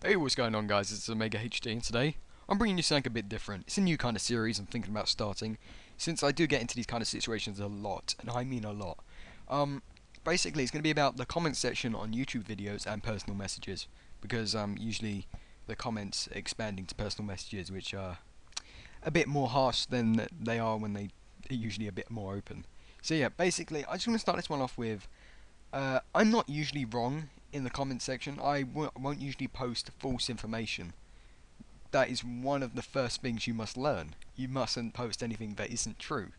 Hey, what's going on, guys? It's Omega HD, and today I'm bringing you something a bit different. It's a new kind of series I'm thinking about starting, since I do get into these kind of situations a lot, and I mean a lot. Um, Basically, it's going to be about the comment section on YouTube videos and personal messages, because usually the comments expanding to personal messages, which are a bit more harsh than they are when they are usually a bit more open. So yeah, basically, I just want to start this one off with I'm not usually wrong in the comment section. Won't usually post false information. That is one of the first things you must learn. You mustn't post anything that isn't true,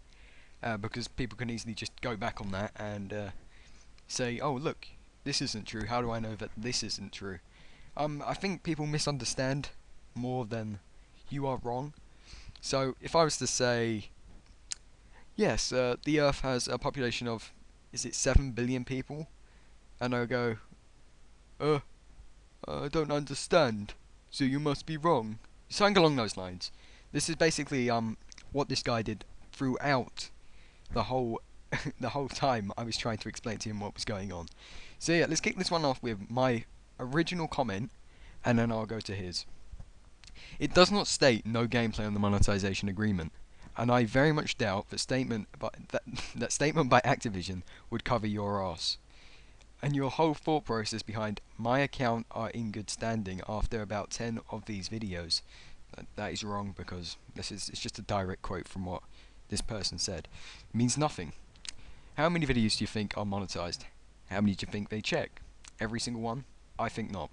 because people can easily just go back on that and say, "Oh, look, this isn't true. How do I know that this isn't true?" I think people misunderstand more than you are wrong. So if I was to say, yes, the Earth has a population of, is it 7 billion people? And I go, uh, I don't understand. So you must be wrong. Something along those lines. This is basically what this guy did throughout the whole the whole time I was trying to explain to him what was going on. So yeah, let's kick this one off with my original comment, and then I'll go to his. It does not state no gameplay on the monetization agreement, and I very much doubt that statement by Activision would cover your ass. And your whole thought process behind my account are in good standing after about 10 of these videos. That is wrong, because it's just a direct quote from what this person said. It means nothing. How many videos do you think are monetized? How many do you think they check? Every single one? I think not.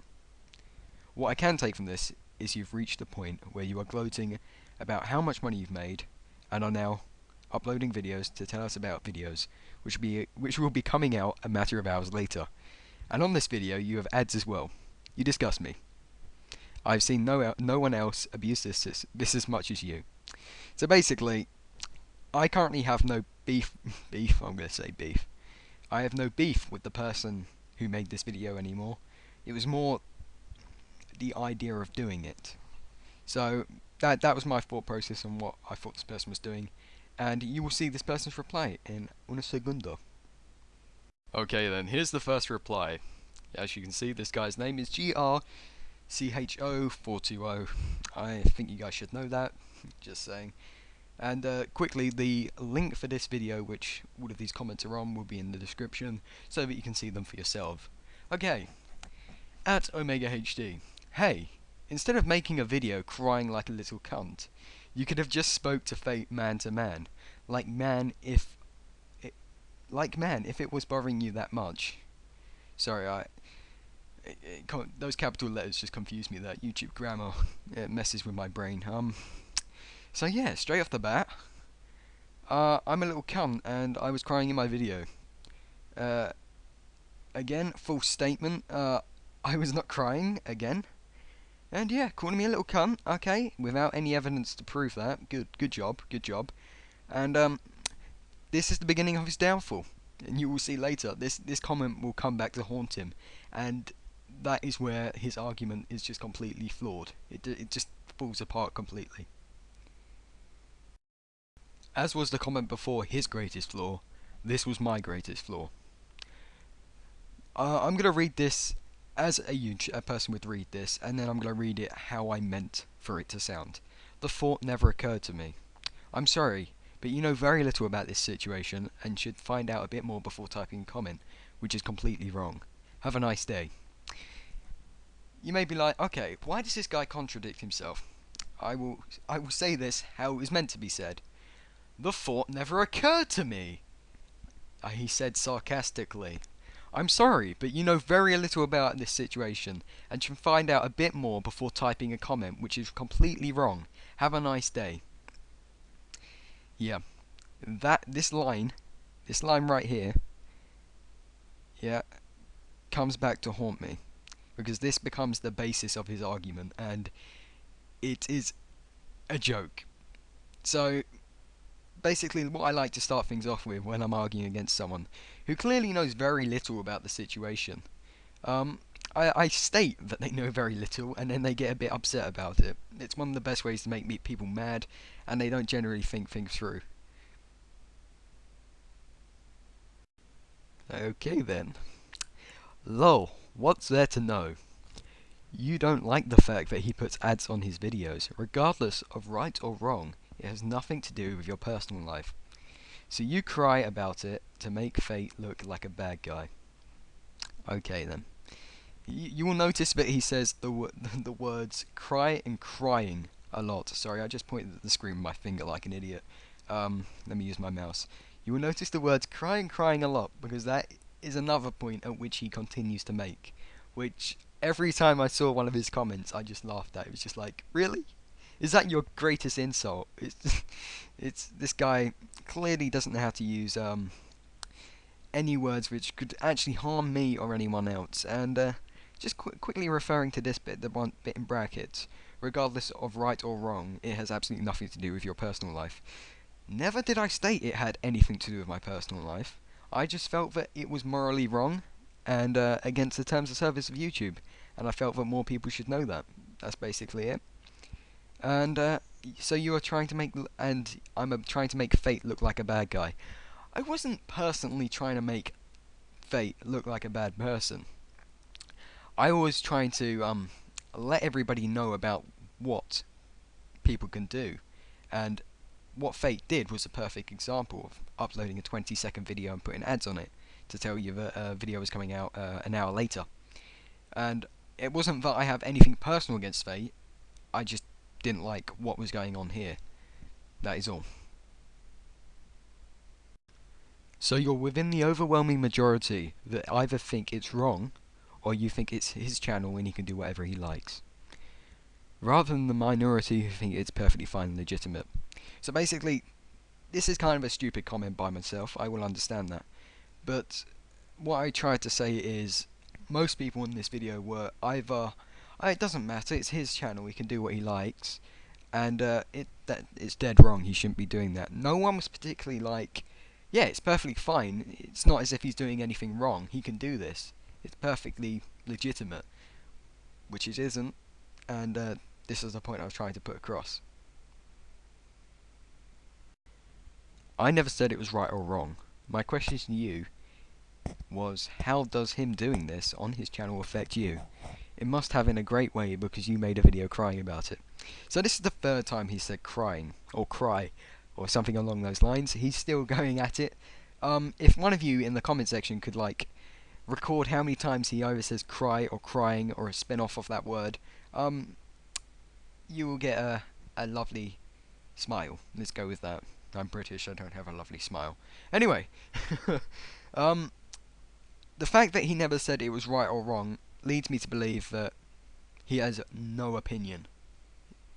What I can take from this is you've reached a point where you are gloating about how much money you've made and are now uploading videos to tell us about videos which will be coming out a matter of hours later. And on this video you have ads as well. You disgust me. I've seen no one else abuse this as much as you. So basically, I currently have no beef, I'm going to say beef. I have no beef with the person who made this video anymore. It was more the idea of doing it. So that was my thought process on what I thought this person was doing, and you will see this person's reply in una segunda. Okay then, here's the first reply. As you can see, this guy's name is GRCHO420. I think you guys should know that, just saying. And quickly, the link for this video, which all of these comments are on, will be in the description, so that you can see them for yourself. Okay, at Omega HD. Hey, instead of making a video crying like a little cunt, you could have just spoke to Fate man to man, like it, man if it was bothering you that much. Sorry, those capital letters just confuse me. That YouTube grammar, it messes with my brain. So yeah, straight off the bat, I'm a little cunt and I was crying in my video. Uh, Again, false statement. I was not crying again. And yeah, calling me a little cunt, okay, without any evidence to prove that. Good job, good job. And this is the beginning of his downfall. And you will see later, this comment will come back to haunt him, and that is where his argument is just completely flawed. It just falls apart completely. As was the comment before his greatest flaw, this was my greatest flaw. I'm gonna read this as a person would read this, and then I'm gonna read it how I meant for it to sound. The thought never occurred to me. I'm sorry, but you know very little about this situation and should find out a bit more before typing a comment, which is completely wrong. Have a nice day. You may be like, okay, why does this guy contradict himself? I will say this how it was meant to be said. The thought never occurred to me, he said sarcastically. I'm sorry, but you know very little about this situation and should find out a bit more before typing a comment, which is completely wrong. Have a nice day. Yeah, this line right here, yeah, comes back to haunt me, because this becomes the basis of his argument, and it is a joke. So basically, what I like to start things off with when I'm arguing against someone who clearly knows very little about the situation, um, I state that they know very little, and then they get a bit upset about it. It's one of the best ways to make people mad, and they don't generally think things through. Okay then. Lol, what's there to know? You don't like the fact that he puts ads on his videos, regardless of right or wrong. It has nothing to do with your personal life. So you cry about it to make Fate look like a bad guy. Okay then. You will notice that he says the words cry and crying a lot. Sorry, I just pointed at the screen with my finger like an idiot. Let me use my mouse. You will notice the words cry and crying a lot, because that is another point at which he continues to make. Which, every time I saw one of his comments, I just laughed at. It was just like, really? Is that your greatest insult? It's this guy clearly doesn't know how to use any words which could actually harm me or anyone else. And just quickly referring to this bit, the one bit in brackets, regardless of right or wrong, it has absolutely nothing to do with your personal life. Never did I state it had anything to do with my personal life. I just felt that it was morally wrong and against the terms of service of YouTube, and I felt that more people should know that. That's basically it. And so you are trying to make, and I'm trying to make Fate look like a bad guy. I wasn't personally trying to make Fate look like a bad person. I was trying to let everybody know about what people can do, and what Fate did was a perfect example of uploading a 20-second video and putting ads on it to tell you that a video was coming out an hour later. And it wasn't that I have anything personal against Fate, I just didn't like what was going on here. That is all. So you're within the overwhelming majority that either think it's wrong, or you think it's his channel and he can do whatever he likes, rather than the minority who think it's perfectly fine and legitimate. So basically, this is kind of a stupid comment by myself, I will understand that. But what I tried to say is, most people in this video were either, it doesn't matter, it's his channel, he can do what he likes, and it's dead wrong, he shouldn't be doing that. No one was particularly like, yeah, it's perfectly fine, it's not as if he's doing anything wrong, he can do this, it's perfectly legitimate, which it isn't, and this is the point I was trying to put across. I never said it was right or wrong. My question to you was, how does him doing this on his channel affect you? It must have in a great way, because you made a video crying about it. So this is the third time he said crying, or cry, or something along those lines. He's still going at it. If one of you in the comment section could record how many times he either says cry or crying or a spin-off of that word, you will get a lovely smile. Let's go with that. I'm British, I don't have a lovely smile. Anyway, the fact that he never said it was right or wrong leads me to believe that he has no opinion.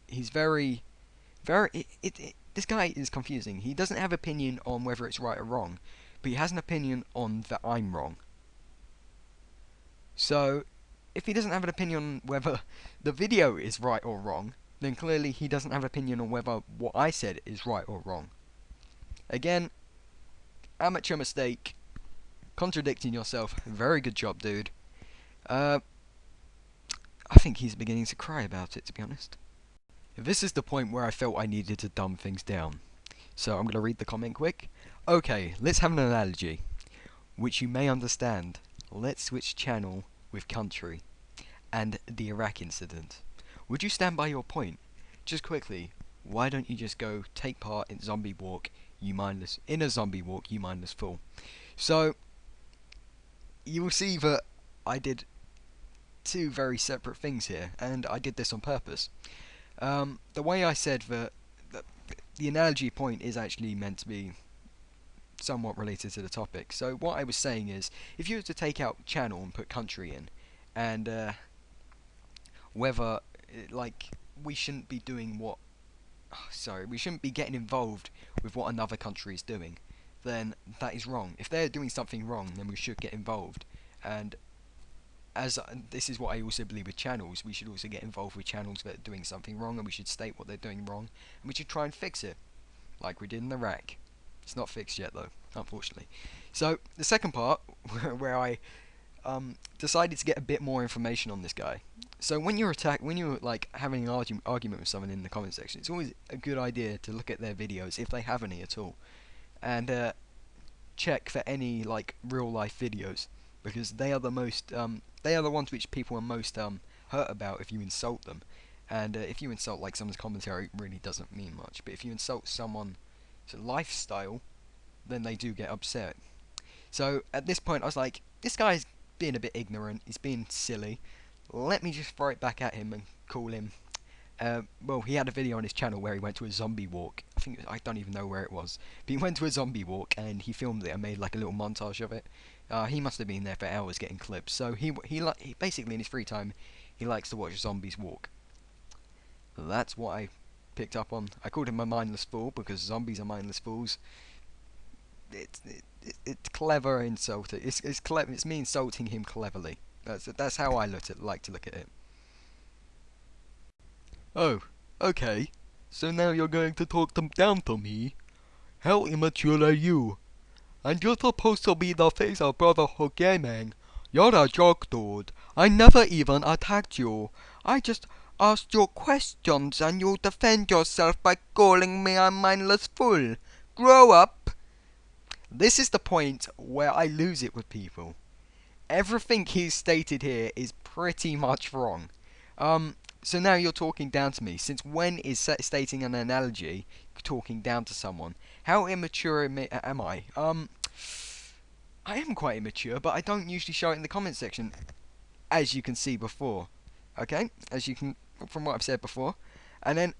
He's very... this guy is confusing. He doesn't have opinion on whether it's right or wrong, but he has an opinion on that I'm wrong. So, if he doesn't have an opinion on whether the video is right or wrong, then clearly he doesn't have an opinion on whether what I said is right or wrong. Again, amateur mistake, contradicting yourself, very good job, dude. I think he's beginning to cry about it, to be honest. This is the point where I felt I needed to dumb things down. So I'm going to read the comment quick. Okay, let's have an analogy, which you may understand. Let's switch channel with country, and the Iraq incident. Would you stand by your point? Just quickly, why don't you just go take part in Zombie Walk, you mindless, in a Zombie Walk, you mindless fool? So, you will see that I did two very separate things here, and I did this on purpose. The way I said that the analogy point is actually meant to be somewhat related to the topic. So what I was saying is, if you were to take out channel and put country in, and whether we shouldn't be doing what, we shouldn't be getting involved with what another country is doing, then that is wrong. If they're doing something wrong, then we should get involved. And as this is what I also believe with channels, we should also get involved with channels that are doing something wrong, and we should state what they're doing wrong, and we should try and fix it, like we did in Iraq. It's not fixed yet though, unfortunately. So the second part, where I decided to get a bit more information on this guy. So when you're having an argument with someone in the comment section, it's always a good idea to look at their videos, if they have any at all, and check for any real life videos, because they are the most they are the ones which people are most hurt about if you insult them. And if you insult like someone's commentary, it really doesn't mean much. But if you insult someone's lifestyle, then they do get upset. So at this point, I was like, this guy's being a bit ignorant. He's being silly. Let me just throw it back at him and call him. Well, he had a video on his channel where he went to a zombie walk. I don't even know where it was, but he went to a zombie walk and he filmed it and made like a little montage of it. He must have been there for hours getting clips. So he basically in his free time, he likes to watch zombies walk. That's what I picked up on. I called him a mindless fool because zombies are mindless fools. It's clever insulting. It's clever. It's me insulting him cleverly. That's how I like to look at it. Oh, okay. So now you're going to talk them down to me? How immature are you? And you're supposed to be the face of Brotherhood Gaming. You're a joke, dude. I never even attacked you. I just asked you questions and you defend yourself by calling me a mindless fool. Grow up. This is the point where I lose it with people. Everything he's stated here is pretty much wrong. So now you're talking down to me. Since when is stating an analogy talking down to someone? How immature am I? I am quite immature, but I don't usually show it in the comment section, as you can see before. Okay, as you can from what I've said before, and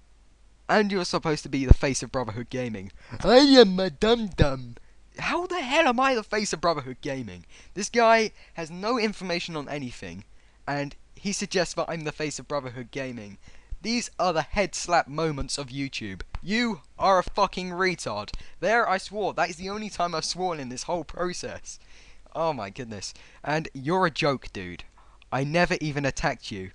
you're supposed to be the face of Brotherhood Gaming. I am a dum-dum. How the hell am I the face of Brotherhood Gaming? This guy has no information on anything, and he suggests that I'm the face of Brotherhood Gaming. These are the head slap moments of YouTube. You are a fucking retard. There, I swore. That is the only time I've sworn in this whole process. Oh my goodness. And you're a joke, dude. I never even attacked you.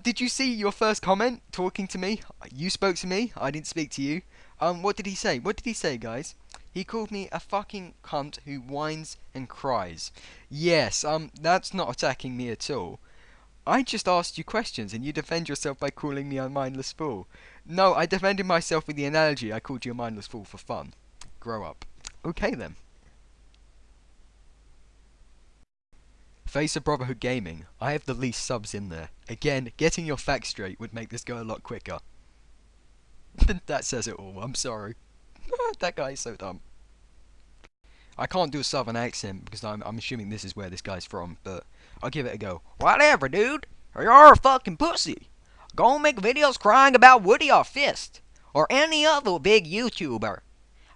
Did you see your first comment talking to me? You spoke to me. I didn't speak to you. What did he say? What did he say, guys? He called me a fucking cunt who whines and cries. Yes, that's not attacking me at all. I just asked you questions and you defend yourself by calling me a mindless fool. No, I defended myself with the analogy. I called you a mindless fool for fun. Grow up. Okay then. Face of Brotherhood Gaming. I have the least subs in there. Again, getting your facts straight would make this go a lot quicker. That says it all. I'm sorry. That guy is so dumb. I can't do a southern accent because I'm assuming this is where this guy's from, but I'll give it a go. Whatever, dude. You're a fucking pussy. Go make videos crying about Woody or Fist, or any other big YouTuber.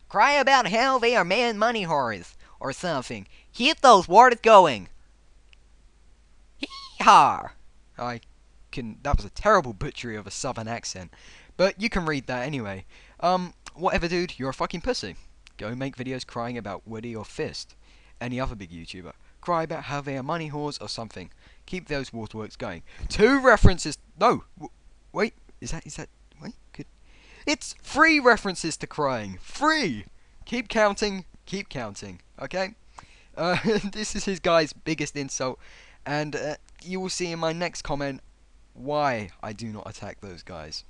Cry about how they are man money whores, or something. Keep those words going. Hee-haw. That was a terrible butchery of a southern accent, but you can read that anyway. Whatever, dude. You're a fucking pussy. Go make videos crying about Woody or Fist. Any other big YouTuber. Cry about how they are money whores or something. Keep those waterworks going. 2 references. No. Wait. Is that? Wait. Good. It's 3 references to crying. 3. Keep counting. Keep counting. Okay. This is his guy's biggest insult, and you will see in my next comment why I do not attack those guys.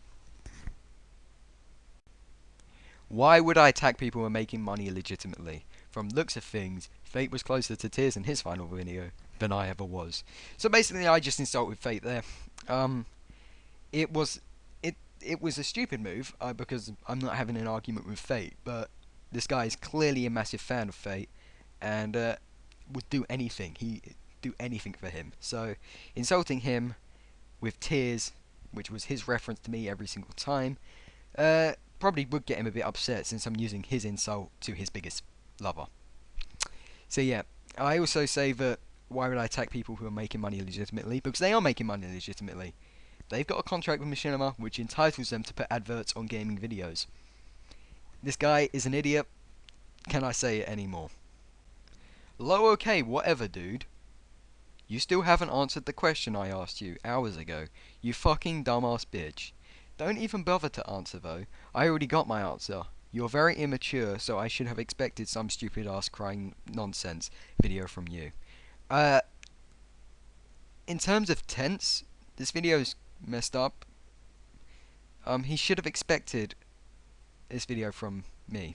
Why would I attack people who are making money illegitimately? From looks of things, Fate was closer to tears in his final video than I ever was. So basically, I just insulted Fate there. It was a stupid move because I'm not having an argument with Fate, but this guy is clearly a massive fan of Fate and would do anything. He'd do anything for him. So insulting him with tears, which was his reference to me every single time, probably would get him a bit upset since I'm using his insult to his biggest lover. So yeah, I also say that why would I attack people who are making money legitimately? Because they are making money legitimately. They've got a contract with Machinima which entitles them to put adverts on gaming videos. This guy is an idiot. Can I say it anymore? Low okay, whatever, dude. You still haven't answered the question I asked you hours ago. You fucking dumbass bitch. Don't even bother to answer though. I already got my answer. You're very immature, so I should have expected some stupid ass crying nonsense video from you. In terms of tense, this video's messed up. He should have expected this video from me.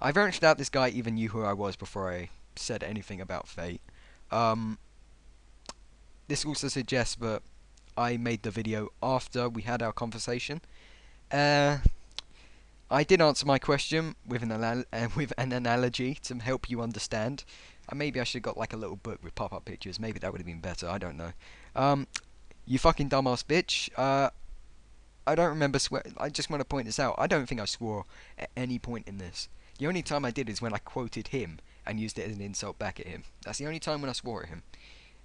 I very much doubt this guy even knew who I was before I said anything about Fate. this also suggests that I made the video after we had our conversation. Uh, I did answer my question with with an analogy to help you understand. Maybe I should have got like a little book with pop-up pictures. Maybe that would have been better. I don't know. Um, you fucking dumbass bitch. I don't remember swear. I just want to point this out. I don't think I swore at any point in this. The only time I did is when I quoted him and used it as an insult back at him. That's the only time when I swore at him.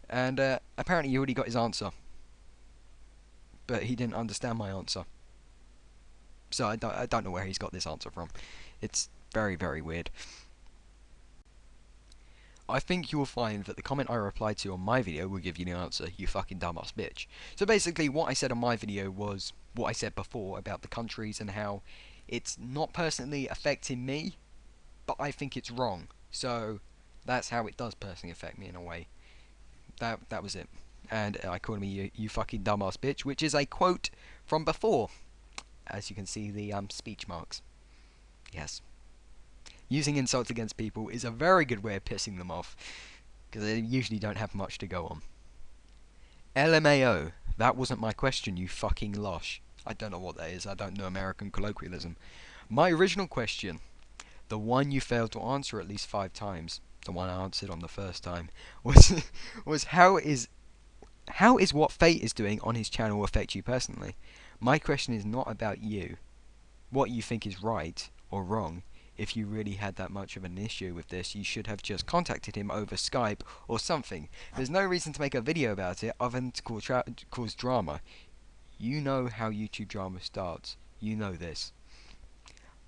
And apparently he already got his answer, but he didn't understand my answer. So I don't know where he's got this answer from. It's very, very weird. I think you will find that the comment I replied to on my video will give you the answer, you fucking dumbass bitch. So basically what I said on my video was what I said before about the countries and how it's not personally affecting me, but I think it's wrong. So that's how it does personally affect me in a way. That was it. And I called me you fucking dumbass bitch, which is a quote from before. As you can see the speech marks. Yes. Using insults against people is a very good way of pissing them off, because they usually don't have much to go on. LMAO. That wasn't my question, you fucking lush. I don't know what that is. I don't know American colloquialism. My original question, the one you failed to answer at least 5 times, the one I answered on the first time, was how is what Fate is doing on his channel affect you personally? My question is not about you, what you think is right or wrong. If you really had that much of an issue with this, you should have just contacted him over Skype or something. There's no reason to make a video about it other than to cause drama. You know how YouTube drama starts. You know this.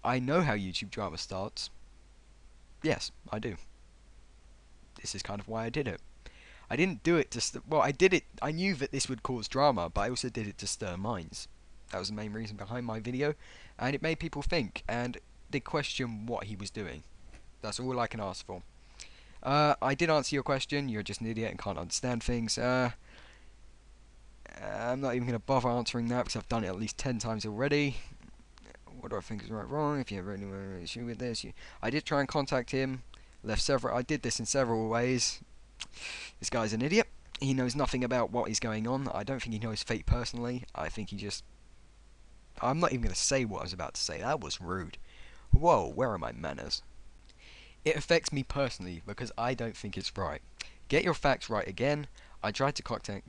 I know how YouTube drama starts. Yes, I do. This is kind of why I did it. I didn't do it to well, I did it. I knew that this would cause drama, but I also did it to stir minds. That was the main reason behind my video, and it made people think, and they question what he was doing. That's all I can ask for. I did answer your question. You're just an idiot and can't understand things. I'm not even going to bother answering that because I've done it at least 10 times already. What do I think is right wrong? If you have any issue with this, I did try and contact him. I did this in several ways. This guy's an idiot. He knows nothing about what is going on. I don't think he knows Fate personally. I think he just... I'm not even going to say what I was about to say. That was rude. Whoa, where are my manners? It affects me personally because I don't think it's right. Get your facts right again. I tried to contact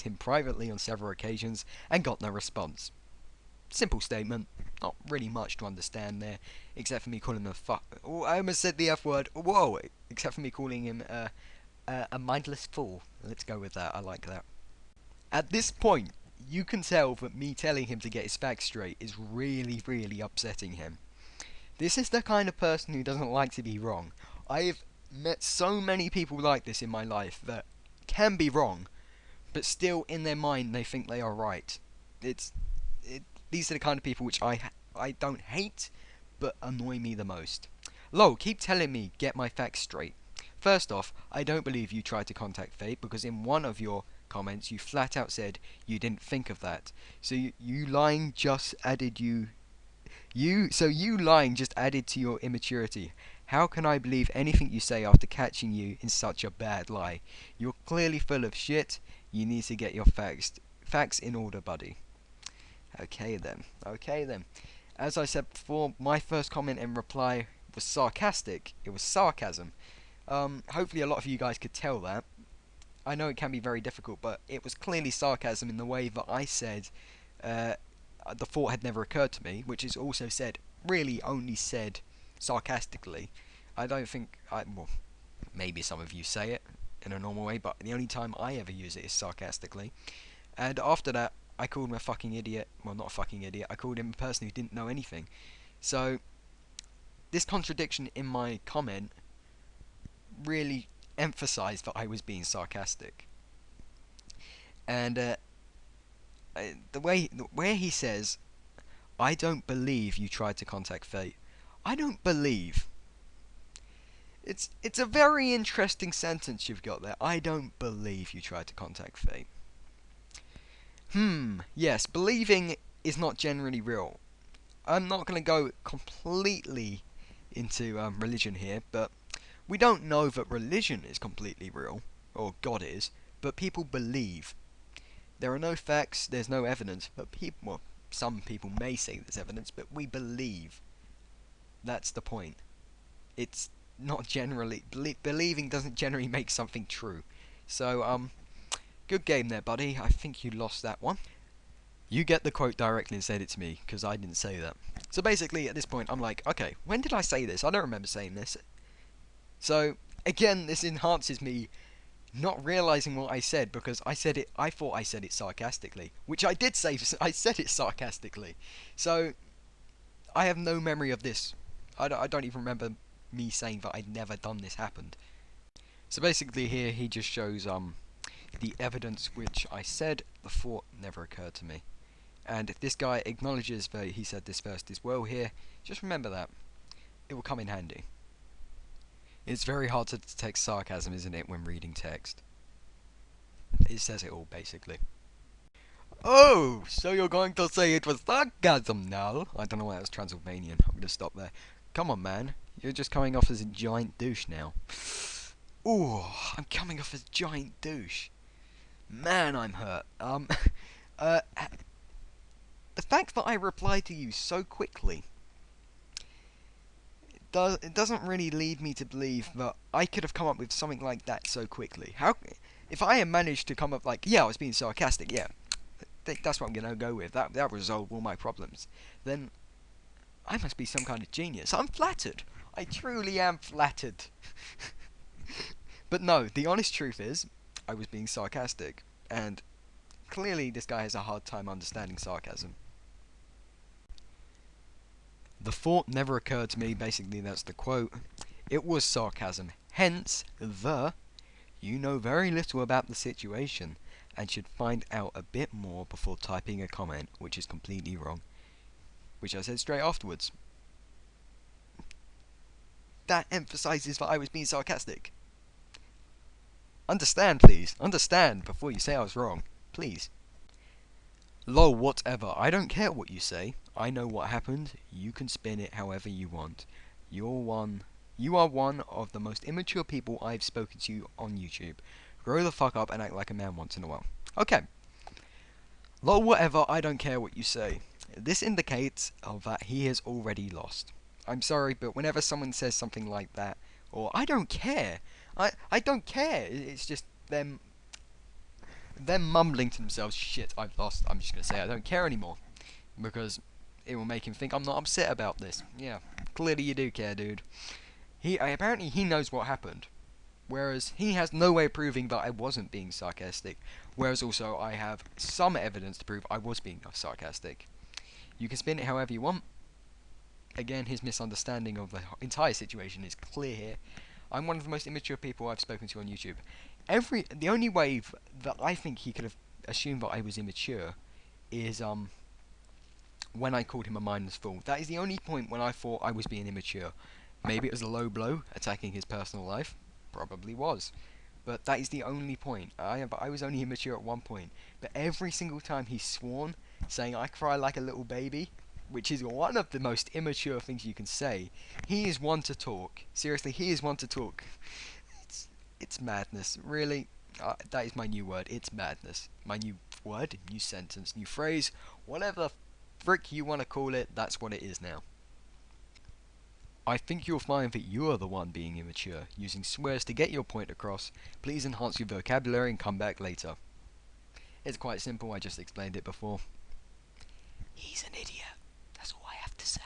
him privately on several occasions and got no response. Simple statement. Not really much to understand there, except for me calling him a fuck. Oh, I almost said the F word. Whoa! Except for me calling him a mindless fool. Let's go with that. I like that. At this point, you can tell that me telling him to get his facts straight is really, really upsetting him. This is the kind of person who doesn't like to be wrong. I've met so many people like this in my life that can be wrong, but still in their mind they think they are right. These are the kind of people which I don't hate, but annoy me the most. Lol, keep telling me get my facts straight. First off, I don't believe you tried to contact Fate because in one of your comments you flat out said you didn't think of that. So you lying just added to your immaturity. How can I believe anything you say after catching you in such a bad lie? You're clearly full of shit. You need to get your facts in order, buddy. Okay then. As I said before, my first comment and reply was sarcastic. It was sarcasm. Hopefully a lot of you guys could tell that. I know it can be very difficult, but it was clearly sarcasm in the way that I said the thought had never occurred to me, which is also really only said sarcastically. I don't think, well, maybe some of you say it in a normal way, but the only time I ever use it is sarcastically. And after that, I called him a fucking idiot. Well, not a fucking idiot. I called him a person who didn't know anything. So, this contradiction in my comment really emphasized that I was being sarcastic. And where he says, I don't believe you tried to contact Fate. I don't believe. It's a very interesting sentence you've got there. I don't believe you tried to contact Fate. Yes, believing is not generally real. I'm not going to go completely into religion here, but we don't know that religion is completely real. or God is, but people believe. There are no facts, there's no evidence, but well, some people may say there's evidence, but we believe. That's the point. It's not generally believing doesn't generally make something true. So good game there, buddy. I think you lost that one. You get the quote directly and said it to me, because I didn't say that. So basically, at this point, I'm like, okay, when did I say this? I don't remember saying this. So, again, this enhances me not realizing what I said, because I thought I said it sarcastically. Which I did say, I said it sarcastically. So, I have no memory of this. I don't even remember me saying that I'd never done this happened. So basically here, he just shows, the evidence which I said the thought never occurred to me. And if this guy acknowledges that he said this first as well here, just remember that. It will come in handy. It's very hard to detect sarcasm, isn't it, when reading text? It says it all, basically. Oh, so you're going to say it was sarcasm now? I don't know why that was Transylvanian. I'm going to stop there. Come on, man. You're just coming off as a giant douche now. Ooh, I'm coming off as a giant douche. Man, I'm hurt. The fact that I replied to you so quickly, it doesn't really lead me to believe that I could have come up with something like that so quickly. If I had managed to come up like, yeah, I was being sarcastic, yeah, that's what I'm going to go with, that resolved all my problems, then I must be some kind of genius. I'm flattered. I truly am flattered. But no, the honest truth is, I was being sarcastic, and clearly this guy has a hard time understanding sarcasm. The thought never occurred to me, basically that's the quote. It was sarcasm, hence you know very little about the situation and should find out a bit more before typing a comment, which is completely wrong. Which I said straight afterwards. That emphasizes that I was being sarcastic. Understand, please. Understand before you say I was wrong. Please. Lol, whatever. I don't care what you say. I know what happened. You can spin it however you want. You are one of the most immature people I've spoken to on YouTube. Grow the fuck up and act like a man once in a while. Okay. Lol, whatever. I don't care what you say. This indicates that he has already lost. I'm sorry, but whenever someone says something like that, or I don't care, I don't care. It's just them mumbling to themselves, shit, I've lost. I'm just going to say I don't care anymore. Because it will make him think I'm not upset about this. Yeah, clearly you do care, dude. Apparently he knows what happened. Whereas he has no way of proving that I wasn't being sarcastic. Whereas also I have some evidence to prove I was being sarcastic. You can spin it however you want. Again, his misunderstanding of the entire situation is clear here. I'm one of the most immature people I've spoken to on YouTube. The only way that I think he could have assumed that I was immature is when I called him a mindless fool. That is the only point when I thought I was being immature. Maybe it was a low blow, attacking his personal life. Probably was. But that is the only point. I was only immature at one point. But every single time he's sworn, saying I cry like a little baby, which is one of the most immature things you can say, he is one to talk. Seriously, he is one to talk. It's madness. Really, that is my new word. It's madness. My new word, new sentence, new phrase, whatever the frick you want to call it, that's what it is now. I think you'll find that you are the one being immature, using swears to get your point across. Please enhance your vocabulary and come back later. It's quite simple, I just explained it before. He's an idiot. That's all I have to say.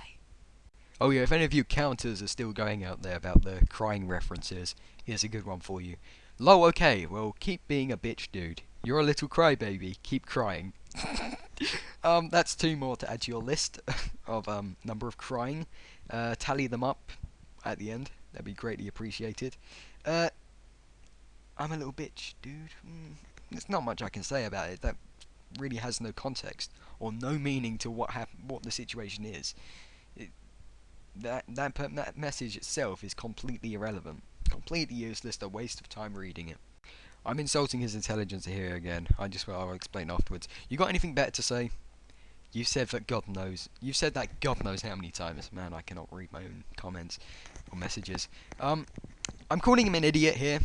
Oh yeah, if any of you counters are still going out there about the crying references, here's a good one for you. Lo, okay, well, keep being a bitch, dude. You're a little crybaby. Keep crying. That's two more to add to your list of number of crying. Tally them up at the end. That'd be greatly appreciated. I'm a little bitch, dude. There's not much I can say about it. That really has no context or no meaning to what the situation is. That message itself is completely irrelevant, completely useless, a waste of time reading it. I'm insulting his intelligence here again. I'll explain afterwards. You got anything better to say? You said that God knows. You've said that God knows how many times. Man, I cannot read my own comments or messages. I'm calling him an idiot here.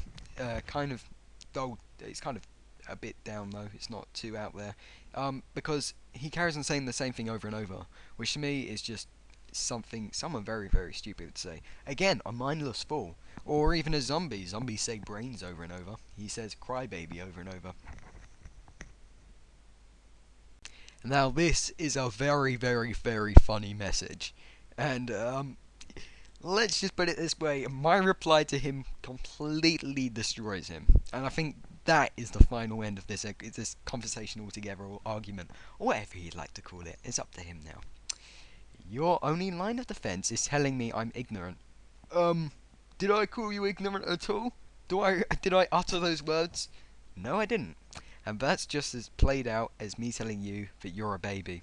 Kind of though it's kind of a bit down though. It's not too out there, because he carries on saying the same thing over and over, which to me is just someone very very stupid would say. Again, a mindless fool, or even a zombie. Zombies say brains over and over. He says crybaby over and over. Now this is a very very very funny message, and let's just put it this way, my reply to him completely destroys him. And I think that is the final end of this conversation altogether, or argument, or whatever you'd like to call it. It's up to him now. Your only line of defense is telling me I'm ignorant. Did I call you ignorant at all? Did I utter those words? No, I didn't. And that's just as played out as me telling you that you're a baby.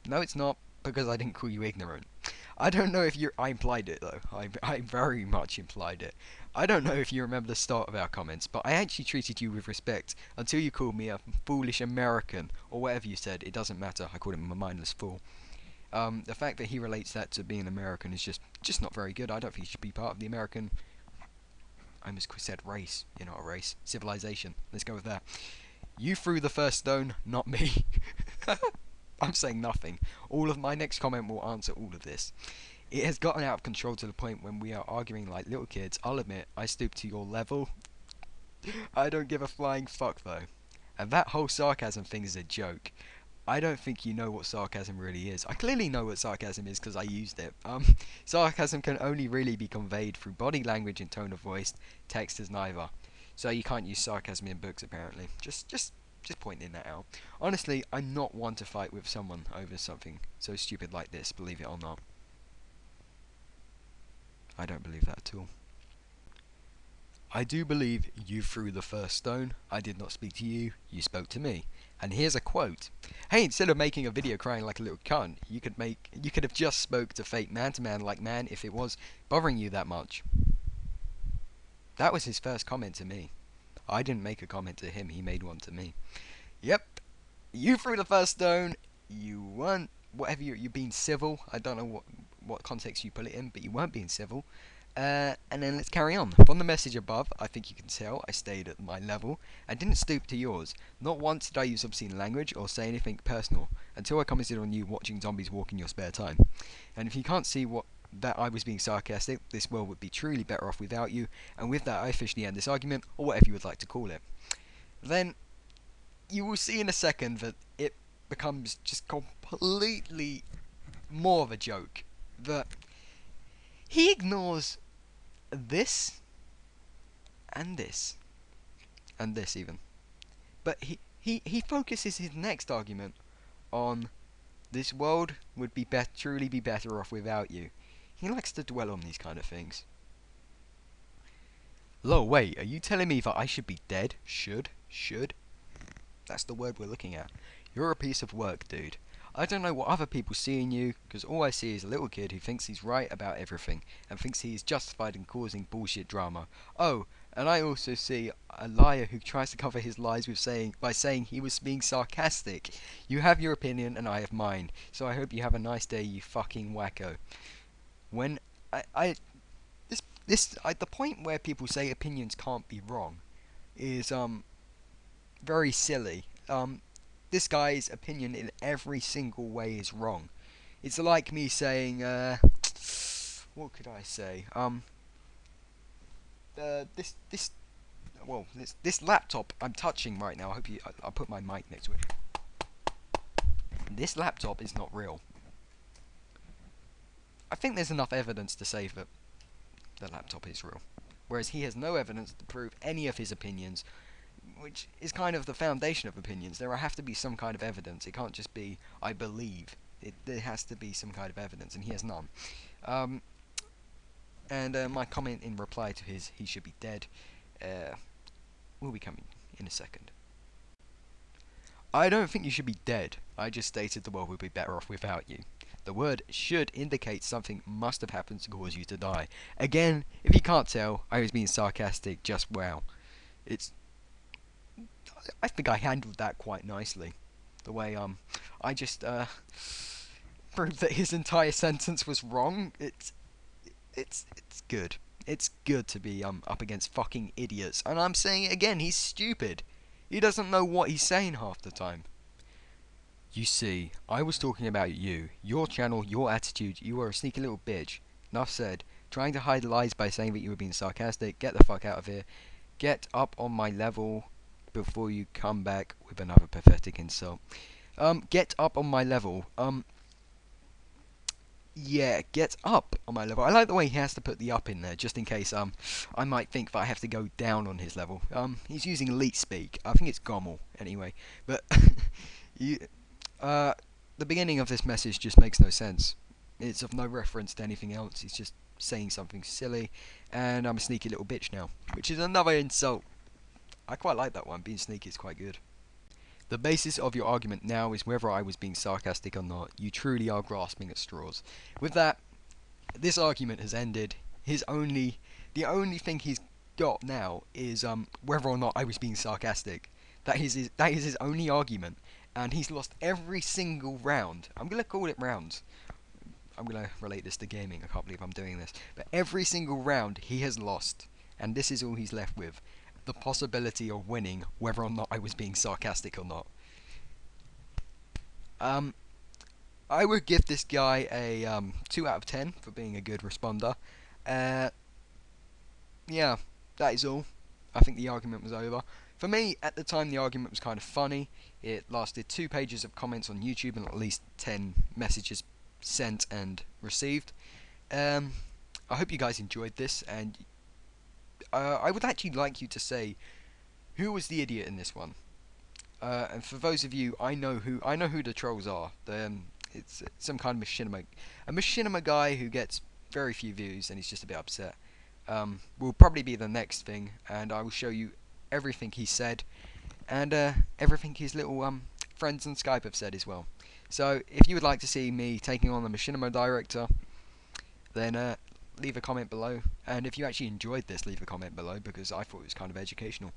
No, it's not, because I didn't call you ignorant. I don't know if I implied it though. I very much implied it. I don't know if you remember the start of our comments, but I actually treated you with respect until you called me a foolish American, or whatever you said. It doesn't matter. I called him a mindless fool. The fact that he relates that to being American is just not very good. I don't think he should be part of the American. I almost said race. You're not a race. Civilization. Let's go with that. You threw the first stone, not me. I'm saying nothing. All of my next comment will answer all of this. It has gotten out of control to the point when we are arguing like little kids. I'll admit, I stoop to your level. I don't give a flying fuck though. And that whole sarcasm thing is a joke. I don't think you know what sarcasm really is. I clearly know what sarcasm is because I used it. Sarcasm can only really be conveyed through body language and tone of voice. Text is neither. So you can't use sarcasm in books apparently. Just pointing that out. Honestly, I'm not one to fight with someone over something so stupid like this, believe it or not. I don't believe that at all. I do believe you threw the first stone. I did not speak to you, you spoke to me. And here's a quote. Hey, instead of making a video crying like a little cunt, you could have just spoke to fake man to man like man if it was bothering you that much. That was his first comment to me. I didn't make a comment to him, he made one to me. Yep, you threw the first stone, you weren't, whatever you're being civil, I don't know what context you put it in, but you weren't being civil. And then let's carry on. From the message above, I think you can tell I stayed at my level and didn't stoop to yours. Not once did I use obscene language or say anything personal, until I commented on you watching zombies walk in your spare time. And if you can't see that I was being sarcastic, this world would be truly better off without you, and with that I officially end this argument, or whatever you would like to call it. Then, you will see in a second that it becomes just completely more of a joke. That he ignores this, and this, and this even. But he focuses his next argument on this world would be truly be better off without you. He likes to dwell on these kind of things. Lo, wait, are you telling me that I should be dead? Should? That's the word we're looking at. You're a piece of work, dude. I don't know what other people see in you, because all I see is a little kid who thinks he's right about everything, and thinks he is justified in causing bullshit drama. Oh, and I also see a liar who tries to cover his lies by saying he was being sarcastic. You have your opinion, and I have mine, so I hope you have a nice day, you fucking wacko. When the point where people say opinions can't be wrong is very silly. This guy's opinion in every single way is wrong. It's like me saying what could I say? This laptop I'm touching right now. I'll put my mic next to it. This laptop is not real. I think there's enough evidence to say that the laptop is real. Whereas he has no evidence to prove any of his opinions, which is kind of the foundation of opinions. There have to be some kind of evidence. It can't just be, I believe. There has to be some kind of evidence, and he has none. My comment in reply to his, he should be dead, will be coming in a second. I don't think you should be dead. I just stated the world would be better off without you. The word should indicate something must have happened to cause you to die. Again, if you can't tell, I was being sarcastic, just wow. I think I handled that quite nicely. The way, I just, proved that his entire sentence was wrong. It's good. It's good to be up against fucking idiots, and I'm saying it again. He's stupid. He doesn't know what he's saying half the time. You see, I was talking about you, your channel, your attitude. You are a sneaky little bitch. Enough said. Trying to hide lies by saying that you were being sarcastic. Get the fuck out of here. Get up on my level before you come back with another pathetic insult. Get up on my level. Yeah, get up on my level. I like the way he has to put the up in there, just in case I might think that I have to go down on his level. He's using elite speak. I think it's Gommel anyway. But you, the beginning of this message just makes no sense. It's of no reference to anything else. He's just saying something silly, and I'm a sneaky little bitch now, which is another insult. I quite like that one. Being sneaky is quite good. The basis of your argument now is whether I was being sarcastic or not. You truly are grasping at straws. With that, this argument has ended. The only thing he's got now is whether or not I was being sarcastic. That is his only argument, and he's lost every single round. I'm gonna call it rounds. I'm gonna relate this to gaming. I can't believe I'm doing this, but every single round he has lost, and this is all he's left with: the possibility of winning, whether or not I was being sarcastic or not. Um, I would give this guy a 2 out of 10 for being a good responder. Uh, yeah, that is all. I think the argument was over. For me, at the time, the argument was kind of funny. It lasted 2 pages of comments on YouTube and at least 10 messages sent and received. I hope you guys enjoyed this, and I would actually like you to say who was the idiot in this one. And for those of you, I know who the trolls are. It's some kind of machinima guy who gets very few views, and he's just a bit upset. Will probably be the next thing, and I will show you everything he said, and everything his little friends on Skype have said as well. So if you would like to see me taking on the machinima director, then leave a comment below. And if you actually enjoyed this, leave a comment below, because I thought it was kind of educational.